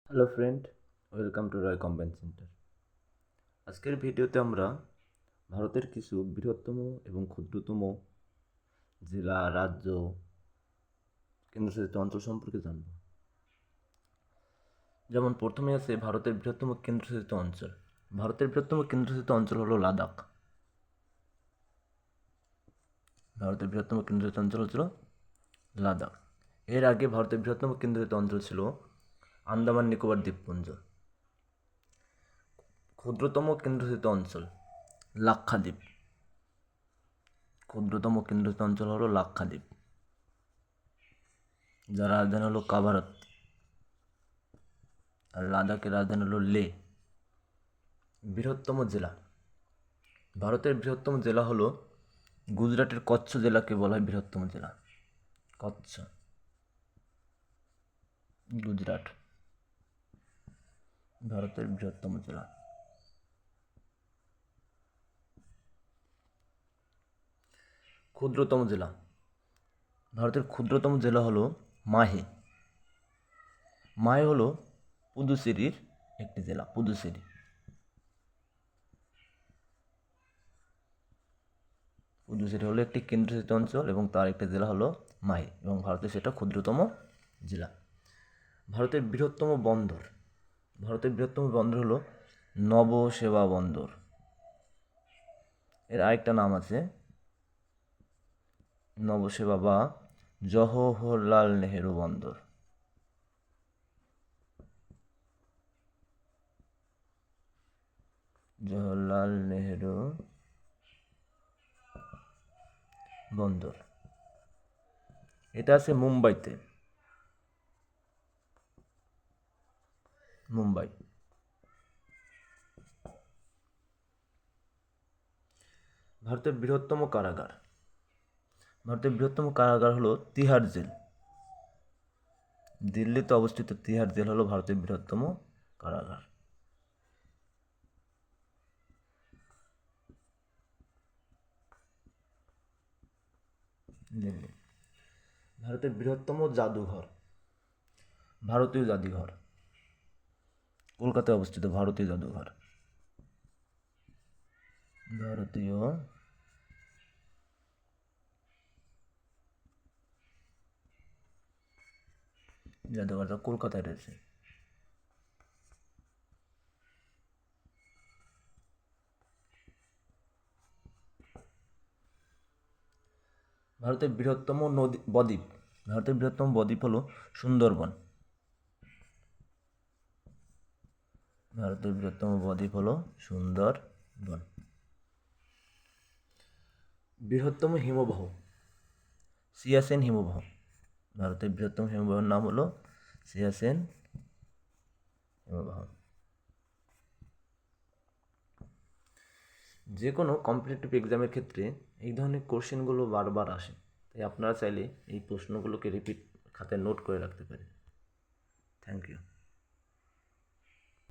Hello friend, welcome to Roy combine centre. আজকের ভিডিওতে আমরা ভারতের কিছু বৃহত্তম এবং ক্ষুদ্রতম জেলা, রাজ্য, কেন্দ্রশাসিত অঞ্চল সম্পর্কে জানব। যেমন প্রথমে আছে ভারতের বৃহত্তম কেন্দ্রশাসিত অঞ্চল। ভারতের বৃহত্তম কেন্দ্রশাসিত অঞ্চল হলো লাদাখ। ভারতের বৃহত্তম কেন্দ্রশাসিত অঞ্চল হচ্ছিল লাদাখ। এর আগে ভারতের বৃহত্তম কেন্দ্রশাসিত অঞ্চল ছিল আন্দামান নিকোবর দ্বীপপুঞ্জ। ক্ষুদ্রতম কেন্দ্রশাসিত অঞ্চল লাক্ষাদ্বীপ। ক্ষুদ্রতম কেন্দ্রশাসিত অঞ্চল হলো লাক্ষাদ্বীপ, যার রাজধানী হলো কাভারাত, আর লাদাখের রাজধানী হলো লে। বৃহত্তম জেলা, ভারতের বৃহত্তম জেলা হলো গুজরাটের কচ্ছ জেলাকে বলা হয় বৃহত্তম জেলা। কচ্ছ, গুজরাট ভারতের বৃহত্তম জেলা। ক্ষুদ্রতম জেলা, ভারতের ক্ষুদ্রতম জেলা হলো মাহে। মাহে হলো পুদুচেরির একটি জেলা, পুদুচেরি। পুদুচেরি হলো একটি কেন্দ্রশাসিত অঞ্চল এবং তার একটি জেলা হলো মাহে, এবং ভারতের সেটা ক্ষুদ্রতম জেলা। ভারতের বৃহত্তম বন্দর, ভারতের বৃহত্তম বন্দর হলো নবসেবা বন্দর। এর আরেকটা নাম আছে নবসেবা বা জওহরলাল নেহেরু বন্দর। জওহরলাল নেহেরু বন্দর, এটা আছে মুম্বাইতে, মুম্বাই। ভারতের বৃহত্তম কারাগার, ভারতের বৃহত্তম কারাগার হলো তিহার জেল। দিল্লিতে অবস্থিত তিহার জেল হলো ভারতের বৃহত্তম কারাগার। দিল্লি। ভারতের বৃহত্তম জাদুঘর, ভারতীয় জাদুঘর, কলকাতায় অবস্থিত ভারতীয় জাদুঘর। ভারতীয় জাদুঘরটা কলকাতায় রয়েছে। ভারতের বৃহত্তম নদী বদ্বীপ, ভারতের বৃহত্তম বদ্বীপ হলো সুন্দরবন। ভারতের বৃহত্তম বদ্বীপ হলো সুন্দরবন। বৃহত্তম হিমবাহ সিয়াচেন হিমবাহ। ভারতের বৃহত্তম হিমবাহের নাম হলো সিয়াচেন হিমবাহ। যে কোনো কম্পিটিটিভ এক্সামের ক্ষেত্রে এই ধরনের কোশ্চেনগুলো বারবার আসে, তাই আপনারা চাইলে এই প্রশ্নগুলোকে রিপিট খাতায় নোট করে রাখতে পারেন। Thank you.